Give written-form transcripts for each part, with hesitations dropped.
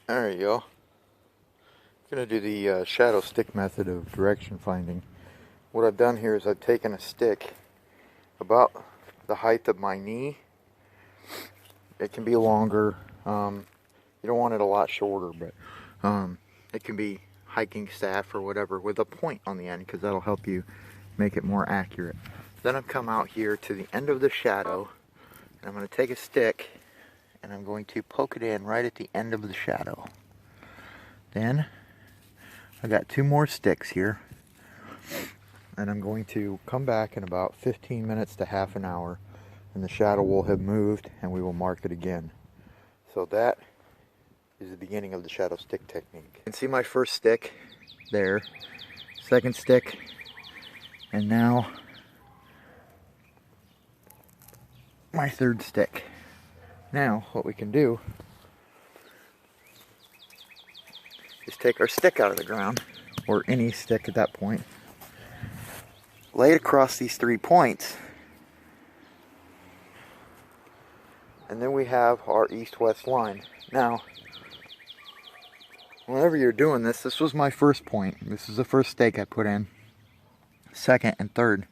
There you go. I'm going to do the shadow stick method of direction finding. What I've done here is I've taken a stick about the height of my knee. It can be longer. You don't want it a lot shorter, but it can be hiking staff or whatever with a point on the end, because that'll help you make it more accurate. Then I've come out here to the end of the shadow, and I'm going to take a stick and I'm going to poke it in right at the end of the shadow. Then I got two more sticks here, and I'm going to come back in about 15 minutes to half an hour, and the shadow will have moved and we will mark it again. So that is the beginning of the shadow stick technique. You can see my first stick there, second stick, and now my third stick. Now what we can do is take our stick out of the ground, or any stick at that point, lay it across these 3 points, and then we have our east-west line. Now, whenever you're doing this, this was my first point. This is the first stake I put in. Second and third.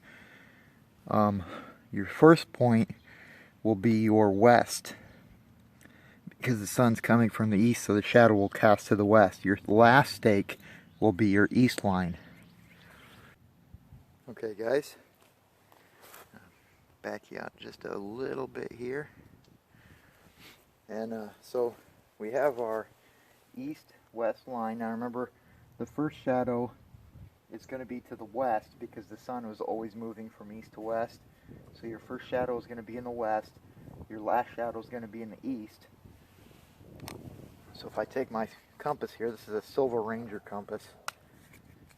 Your first point will be your west, because the sun's coming from the east, so the shadow will cast to the west. Your last stake will be your east line. Okay guys, back you out just a little bit here. And so we have our east-west line. Now remember, the first shadow is going to be to the west because the sun was always moving from east to west. So your first shadow is going to be in the west, your last shadow is going to be in the east. So if I take my compass here, this is a Silver Ranger compass,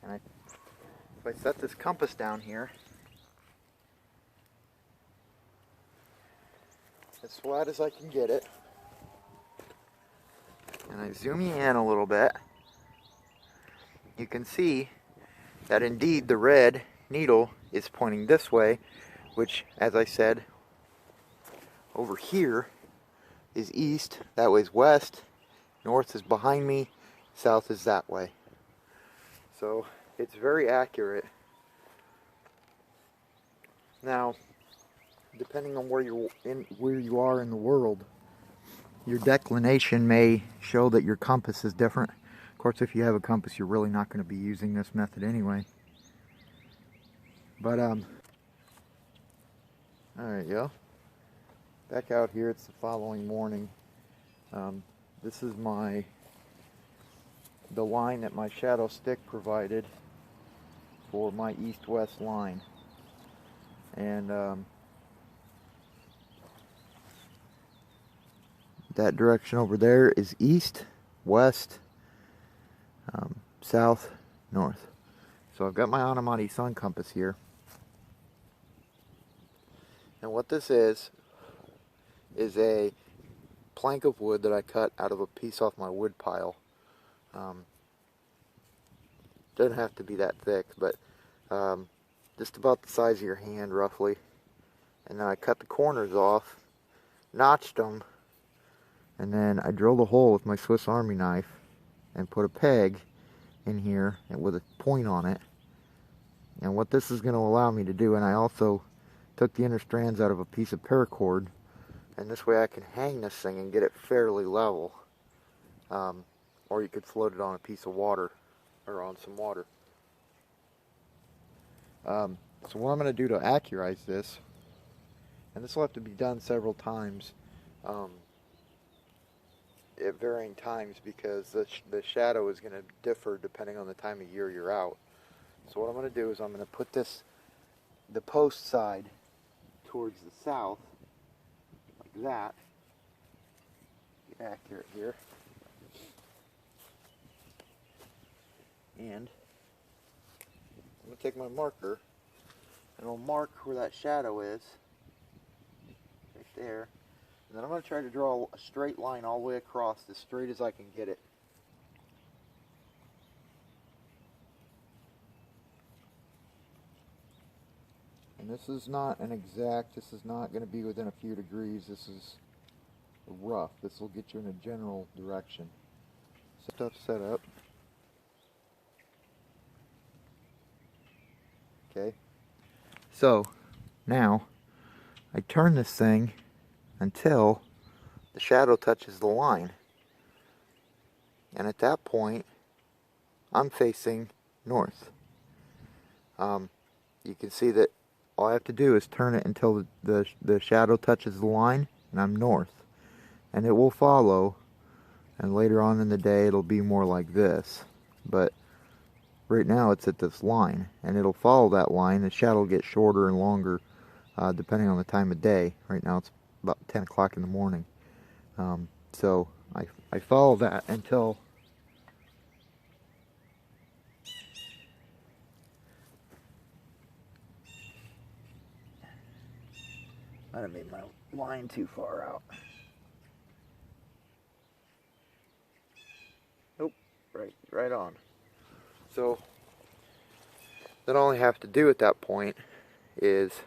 and if I set this compass down here, as flat as I can get it, and I zoom you in a little bit, you can see that indeed the red needle is pointing this way, which, as I said, over here is east, that way is west, north is behind me, south is that way. So it's very accurate. Now, depending on where you are in the world, your declination may show that your compass is different. Of course, if you have a compass, you're really not going to be using this method anyway. But there you go. Back out here, it's the following morning. This is the line that my shadow stick provided for my east-west line. And that direction over there is east, west, south, north. So I've got my ottamani sun compass here. And what this is a plank of wood that I cut out of a piece off my wood pile. Doesn't have to be that thick, but just about the size of your hand roughly. And then I cut the corners off, notched them, and then I drilled a hole with my Swiss Army knife and put a peg in here with a point on it. And what this is going to allow me to do, and I also took the inner strands out of a piece of paracord, and this way I can hang this thing and get it fairly level. Or you could float it on a piece of water, or on some water. So what I'm going to do to accurize this, and this will have to be done several times at varying times, because the shadow is going to differ depending on the time of year you're out. So what I'm going to do is I'm going to put the post side towards the south, like that. Get accurate here. And I'm going to take my marker and I'll mark where that shadow is, right there. And then I'm going to try to draw a straight line all the way across, as straight as I can get it. And this is not an exact, this is not going to be within a few degrees, this is rough. This will get you in a general direction. Stuff set up. Okay. So now I turn this thing until the shadow touches the line. And at that point, I'm facing north. You can see that all I have to do is turn it until the shadow touches the line, and I'm north. And it will follow, and later on in the day it'll be more like this. But right now it's at this line, and it'll follow that line. The shadow will get shorter and longer depending on the time of day. Right now it's about 10 o'clock in the morning. So I follow that until I made my line too far out. Nope, right on. So then all I have to do at that point is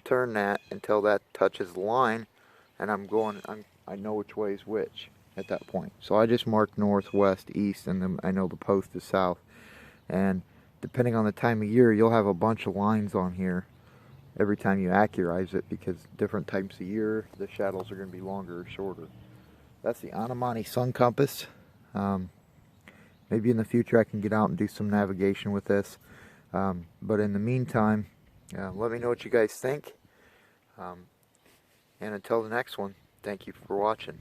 turn that until that touches the line, and I know which way is which at that point. So I just mark north, west, east, and then I know the post is south. And depending on the time of year, you'll have a bunch of lines on here every time you accurize it, because different types of year the shadows are going to be longer or shorter. That's the ottamani sun compass. Maybe in the future I can get out and do some navigation with this. But in the meantime, let me know what you guys think. And until the next one, thank you for watching.